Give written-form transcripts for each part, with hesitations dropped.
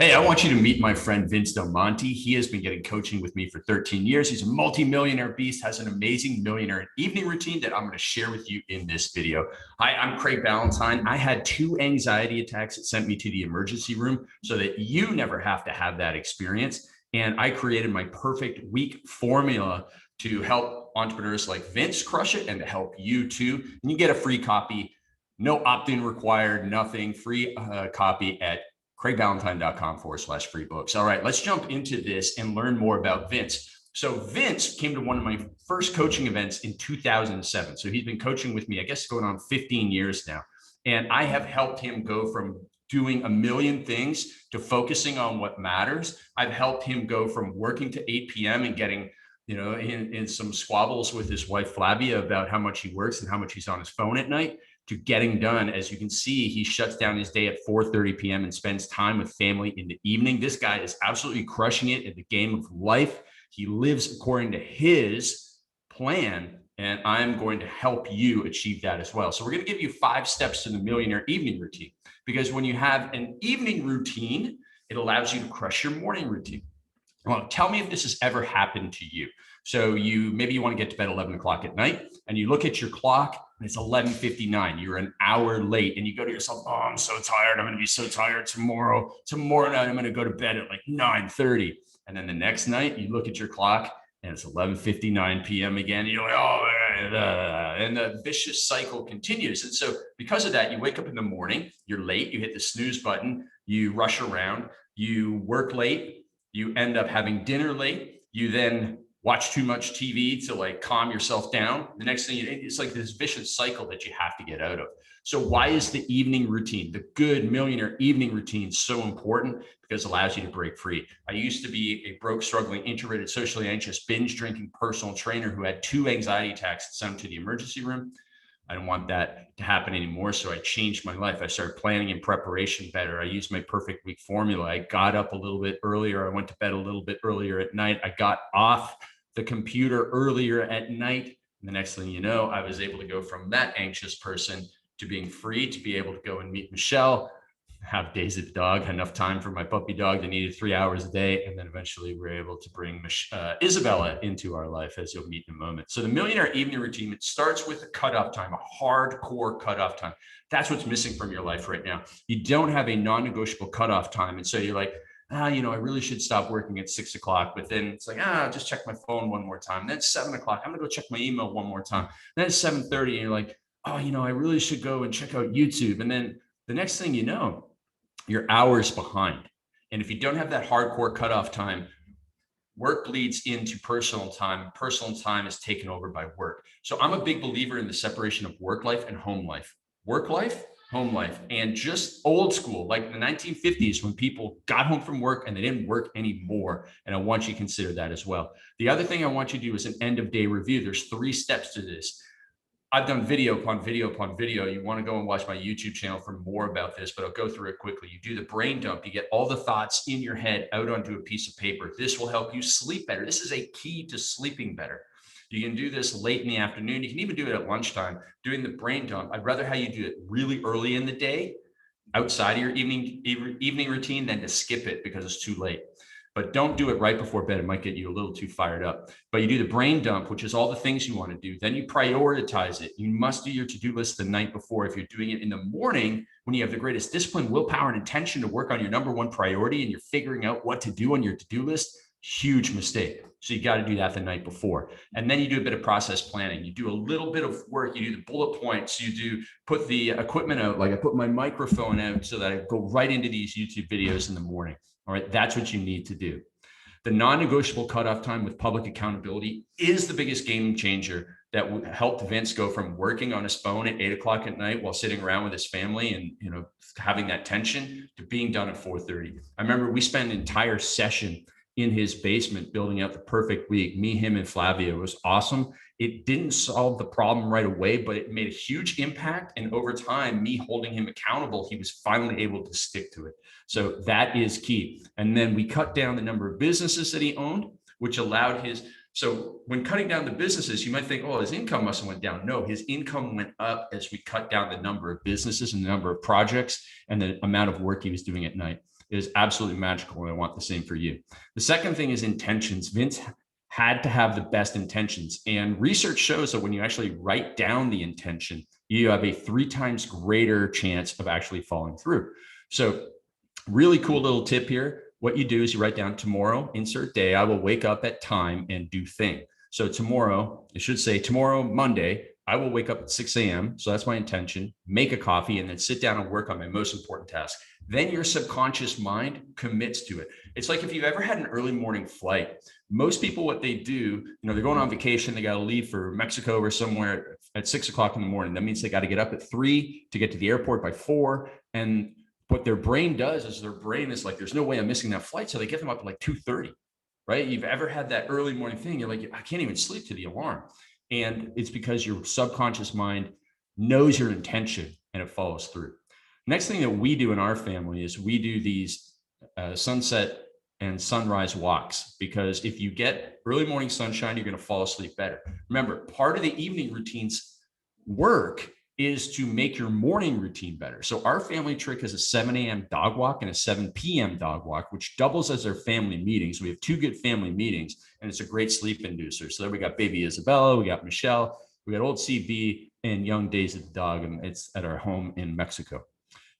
Hey, I want you to meet my friend Vince Del Monte. He has been getting coaching with me for 13 years. He's a multi-millionaire beast, has an amazing millionaire evening routine that I'm going to share with you in this video. Hi, I'm Craig Ballantyne. I had 2 anxiety attacks that sent me to the emergency room so that you never have to have that experience. And I created my perfect week formula to help entrepreneurs like Vince crush it and to help you too. And you get a free copy, no opt-in required, nothing, free copy at craigballantyne.com/free books. All right, let's jump into this and learn more about Vince. So Vince came to one of my first coaching events in 2007. So he's been coaching with me, I guess, going on 15 years now. And I have helped him go from doing a million things to focusing on what matters. I've helped him go from working to 8 p.m. and getting, in some squabbles with his wife, Flavia, about how much he works and how much he's on his phone at night, to getting done. As you can see, he shuts down his day at 4:30 p.m. and spends time with family in the evening. This guy is absolutely crushing it in the game of life. He lives according to his plan, and I'm going to help you achieve that as well. So we're going to give you 5 steps to the millionaire evening routine, because when you have an evening routine, it allows you to crush your morning routine. Well, tell me if this has ever happened to you. So maybe you want to get to bed 11 o'clock at night and you look at your clock and it's 11:59. You're an hour late and you go to yourself, oh, I'm so tired. I'm going to be so tired tomorrow. Tomorrow night, I'm going to go to bed at like 9:30. And then the next night you look at your clock and it's 11:59 p.m. again. And you're like, oh, and the vicious cycle continues. And so because of that, you wake up in the morning, you're late, you hit the snooze button, you rush around, you work late, you end up having dinner late, you then watch too much TV to like calm yourself down. The next thing, it's like this vicious cycle that you have to get out of. So why is the evening routine, the good millionaire evening routine, so important? Because it allows you to break free. I used to be a broke, struggling, introverted, socially anxious, binge drinking personal trainer who had 2 anxiety attacks sent to the emergency room. I didn't want that to happen anymore. So I changed my life. I started planning and preparation better. I used my perfect week formula. I got up a little bit earlier. I went to bed a little bit earlier at night. I got off the computer earlier at night. And the next thing you know, I was able to go from that anxious person to being free, to be able to go and meet Michelle, have days at the dog, enough time for my puppy dog that needed 3 hours a day. And then eventually we were able to bring Isabella into our life, as you'll meet in a moment. So the millionaire evening routine, it starts with a cutoff time, a hardcore cutoff time. That's what's missing from your life right now. You don't have a non-negotiable cutoff time. And so you're like, I really should stop working at 6 o'clock. But then it's like, I'll just check my phone one more time. Then it's 7 o'clock. I'm going to go check my email one more time. Then it's 7:30. And you're like, I really should go and check out YouTube. And then the next thing you know, you're hours behind. And if you don't have that hardcore cutoff time, work bleeds into personal time. Personal time is taken over by work. So I'm a big believer in the separation of work life and home life. Work life, home life, and just old school, like the 1950s when people got home from work and they didn't work anymore. And I want you to consider that as well. The other thing I want you to do is an end of day review. There's 3 steps to this. I've done video upon video upon video. You want to go and watch my YouTube channel for more about this, but I'll go through it quickly. You do the brain dump. You get all the thoughts in your head out onto a piece of paper. This will help you sleep better. This is a key to sleeping better. You can do this late in the afternoon. You can even do it at lunchtime, doing the brain dump. I'd rather have you do it really early in the day, outside of your evening routine, than to skip it because it's too late. But don't do it right before bed. It might get you a little too fired up. But you do the brain dump, which is all the things you want to do. Then you prioritize it. You must do your to-do list the night before. If you're doing it in the morning, when you have the greatest discipline, willpower, and intention to work on your number 1 priority, and you're figuring out what to do on your to-do list, huge mistake. So you got to do that the night before. And then you do a bit of process planning. You do a little bit of work. You do the bullet points. You do put the equipment out. Like I put my microphone out so that I go right into these YouTube videos in the morning. All right, that's what you need to do. The non-negotiable cutoff time with public accountability is the biggest game changer that helped Vince go from working on his phone at 8 o'clock at night while sitting around with his family and having that tension to being done at 4:30. I remember we spent an entire session in his basement building out the perfect week. Me, him, and Flavia. It was awesome. It didn't solve the problem right away, but it made a huge impact. And over time, me holding him accountable, he was finally able to stick to it. So that is key. And then we cut down the number of businesses that he owned, which allowed his So when cutting down the businesses, you might think, oh, his income must have went down. No, his income went up as we cut down the number of businesses and the number of projects and the amount of work he was doing at night. It is absolutely magical, and I want the same for you. The second thing is intentions. Vince had to have the best intentions, and research shows that when you actually write down the intention, you have a 3 times greater chance of actually following through. So really cool little tip here. What you do is you write down tomorrow, insert day, I will wake up at time and do thing. So tomorrow, it should say tomorrow, Monday, I will wake up at 6 a.m. So that's my intention, make a coffee, and then sit down and work on my most important task. Then your subconscious mind commits to it. It's like if you've ever had an early morning flight, most people, what they do, they're going on vacation, they got to leave for Mexico or somewhere at 6 o'clock in the morning. That means they got to get up at 3 to get to the airport by 4. And what their brain does is their brain is like, there's no way I'm missing that flight. So they get them up at like 2:30, right? You've ever had that early morning thing. You're like, I can't even sleep to the alarm. And it's because your subconscious mind knows your intention and it follows through. Next thing that we do in our family is we do these sunset and sunrise walks, because if you get early morning sunshine, you're going to fall asleep better. Remember, part of the evening routine's work is to make your morning routine better. So our family trick is a 7 a.m. dog walk and a 7 p.m. dog walk, which doubles as our family meetings. We have 2 good family meetings, and it's a great sleep inducer. So there we got baby Isabella, we got Michelle, we got old CB, and young Daisy the dog, and it's at our home in Mexico.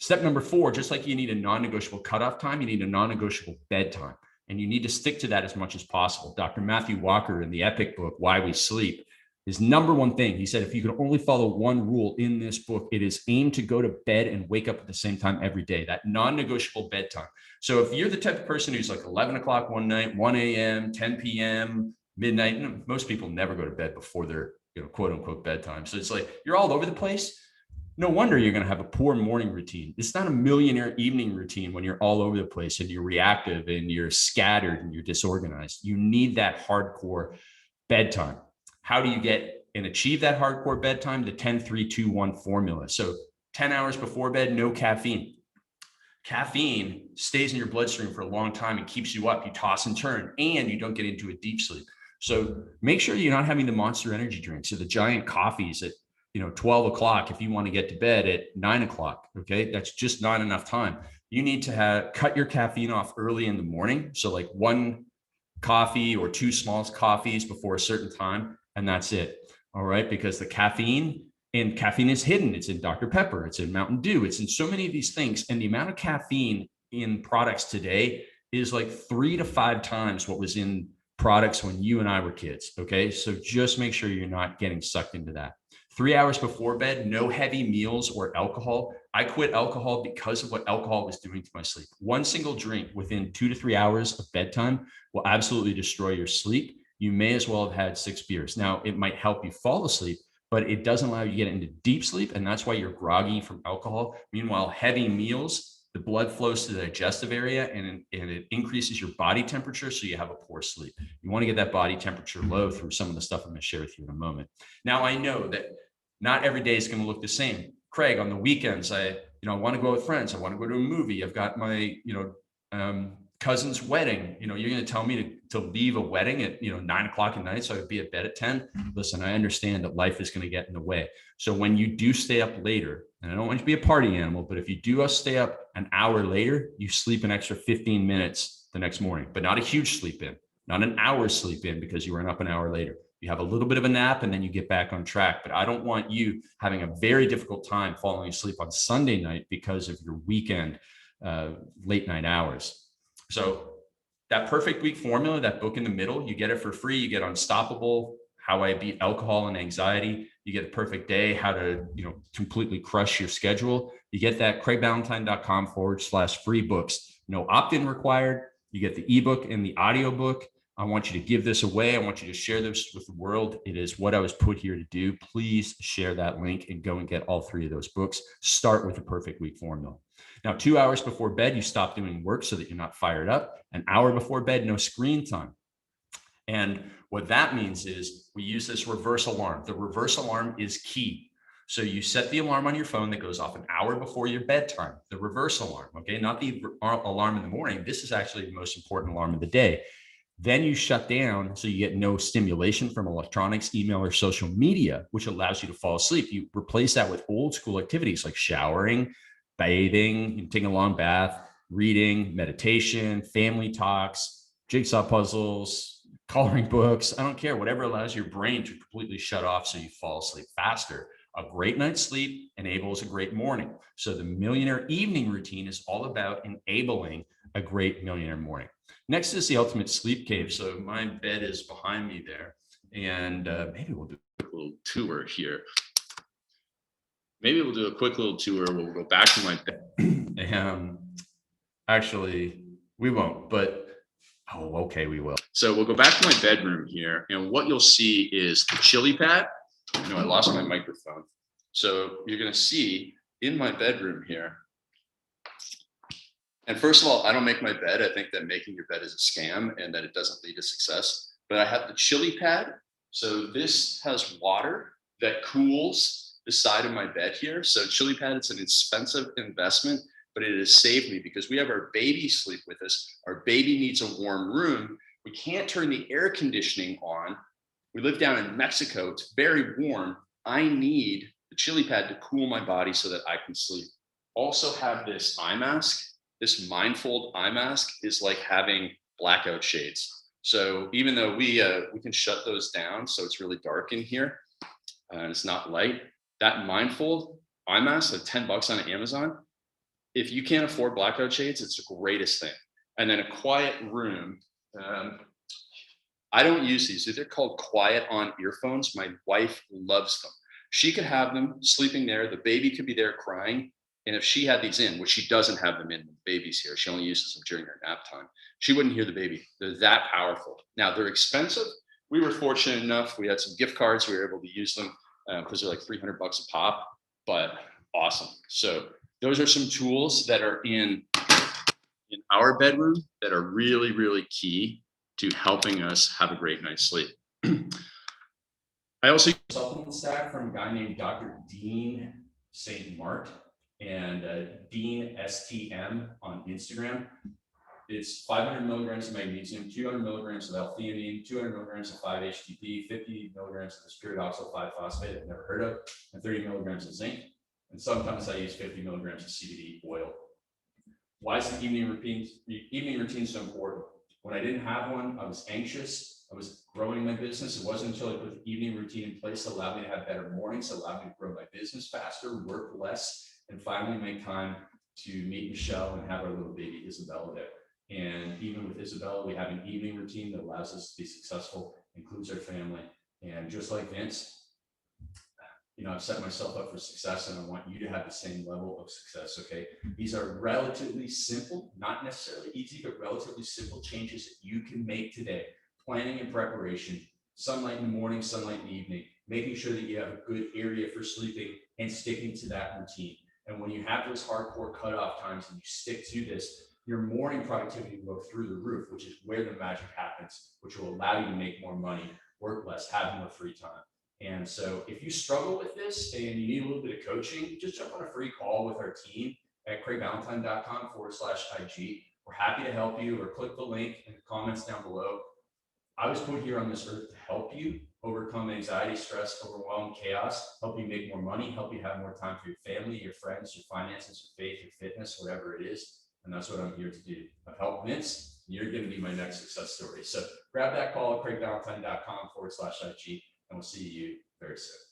Step number 4, just like you need a non-negotiable cutoff time, you need a non-negotiable bedtime, and you need to stick to that as much as possible. Dr. Matthew Walker, in the epic book, Why We Sleep, his number one thing, he said, if you could only follow one rule in this book, it is aim to go to bed and wake up at the same time every day, that non-negotiable bedtime. So if you're the type of person who's like 11 o'clock one night, 1 a.m., 10 p.m., midnight, most people never go to bed before their, quote unquote bedtime. So it's like, you're all over the place. No wonder you're going to have a poor morning routine. It's not a millionaire evening routine when you're all over the place and you're reactive and you're scattered and you're disorganized. You need that hardcore bedtime. How do you get and achieve that hardcore bedtime? The 10-3-2-1 formula. So 10 hours before bed, no caffeine. Caffeine stays in your bloodstream for a long time and keeps you up. You toss and turn, and you don't get into a deep sleep. So make sure you're not having the Monster energy drinks or the giant coffees at 12 o'clock if you want to get to bed at 9 o'clock. Okay, that's just not enough time. You need to cut your caffeine off early in the morning. So like 1 coffee or 2 small coffees before a certain time, and that's it. All right, because the caffeine is hidden. It's in Dr. Pepper, it's in Mountain Dew, it's in so many of these things. And the amount of caffeine in products today is like 3 to 5 times what was in products when you and I were kids. Okay, so just make sure you're not getting sucked into that. 3 hours before bed, no heavy meals or alcohol. I quit alcohol because of what alcohol was doing to my sleep. 1 single drink within 2 to 3 hours of bedtime will absolutely destroy your sleep. You may as well have had 6 beers. Now, it might help you fall asleep, but it doesn't allow you to get into deep sleep, and that's why you're groggy from alcohol. Meanwhile, heavy meals, the blood flows to the digestive area, and it increases your body temperature, so you have a poor sleep. You want to get that body temperature low through some of the stuff I'm going to share with you in a moment. Now, I know that not every day is going to look the same. Craig, on the weekends, I want to go with friends. I want to go to a movie. I've got my, cousin's wedding. You're going to tell me to leave a wedding at, 9 o'clock at night so I would be at bed at 10. Listen, I understand that life is going to get in the way. So when you do stay up later, and I don't want you to be a party animal, but if you do stay up an hour later, you sleep an extra 15 minutes the next morning, but not a huge sleep in, not an hour sleep in because you were up an hour later. You have a little bit of a nap and then you get back on track. But I don't want you having a very difficult time falling asleep on Sunday night because of your weekend late night hours. So that perfect week formula, that book in the middle, you get it for free. You get Unstoppable, How I Beat Alcohol and Anxiety. You get the perfect day, how to completely crush your schedule. You get that craigballantyne.com/free books. No opt-in required. You get the ebook and the audiobook. I want you to give this away. I want you to share this with the world. It is what I was put here to do. Please share that link and go and get all 3 of those books. Start with the perfect week formula. Now, 2 hours before bed, you stop doing work so that you're not fired up. An hour before bed, no screen time. And what that means is we use this reverse alarm. The reverse alarm is key. So you set the alarm on your phone that goes off an hour before your bedtime, the reverse alarm, okay? Not the alarm in the morning. This is actually the most important alarm of the day. Then you shut down so you get no stimulation from electronics, email, or social media, which allows you to fall asleep. You replace that with old school activities like showering, bathing, taking a long bath, reading, meditation, family talks, jigsaw puzzles, coloring books. I don't care, whatever allows your brain to completely shut off so you fall asleep faster. A great night's sleep enables a great morning. So the Millionaire evening routine is all about enabling a great Millionaire morning. Next is the ultimate sleep cave. So my bed is behind me there. And maybe we'll do a little tour here. Maybe we'll do a quick little tour. We'll go back to my bed. Actually, we won't, but okay, we will. So we'll go back to my bedroom here. And what you'll see is the chili pad. I know I lost my microphone. So you're going to see in my bedroom here. And first of all, I don't make my bed. I think that making your bed is a scam and that it doesn't lead to success. But I have the chili pad. So this has water that cools the side of my bed here. So chili pad, it's an expensive investment, but it has saved me because we have our baby sleep with us. Our baby needs a warm room. We can't turn the air conditioning on. We live down in Mexico. It's very warm. I need the chili pad to cool my body so that I can sleep. Also have this eye mask. This mindfold eye mask is like having blackout shades. So even though we can shut those down, so it's really dark in here and it's not light, that mindfold eye mask, like $10 on Amazon, if you can't afford blackout shades, it's the greatest thing. And then a quiet room. I don't use these. They're called quiet on earphones. My wife loves them. She could have them sleeping there. The baby could be there crying. And if she had these in, which she doesn't have them in, the baby's here, she only uses them during her nap time, she wouldn't hear the baby. They're that powerful. Now, they're expensive. We were fortunate enough. We had some gift cards. We were able to use them because they're like $300 a pop, but awesome. So those are some tools that are in our bedroom that are really, really key to helping us have a great night's sleep. I also use a supplement stack from a guy named Dr. Dean St. Mark and Dean STM on Instagram. It's 500 milligrams of magnesium, 200 milligrams of L-theanine, 200 milligrams of 5-HTP, 50 milligrams of spirit-oxyl 5-phosphate I've never heard of, and 30 milligrams of zinc. And sometimes I use 50 milligrams of CBD oil. Why is the evening routine so important? When I didn't have one, I was anxious. I was growing my business. It wasn't until I put the evening routine in place that allowed me to have better mornings, allowed me to grow my business faster, work less, and finally make time to meet Michelle and have our little baby Isabel there. And even with Isabel, we have an evening routine that allows us to be successful, includes our family. And just like Vince, I've set myself up for success and I want you to have the same level of success, okay? These are relatively simple, not necessarily easy, but relatively simple changes that you can make today. Planning and preparation, sunlight in the morning, sunlight in the evening, making sure that you have a good area for sleeping and sticking to that routine. And when you have those hardcore cutoff times and you stick to this, your morning productivity will go through the roof, which is where the magic happens, which will allow you to make more money, work less, have more free time. And so if you struggle with this and you need a little bit of coaching, just jump on a free call with our team at craigvalentine.com/IG. We're happy to help you, or click the link in the comments down below. I was put here on this earth to help you overcome anxiety, stress, overwhelm, chaos, help you make more money, help you have more time for your family, your friends, your finances, your faith, your fitness, whatever it is. And that's what I'm here to do. I've helped Vince. You're going to be my next success story. So grab that call at craigvalentine.com/IG. And we'll see you very soon.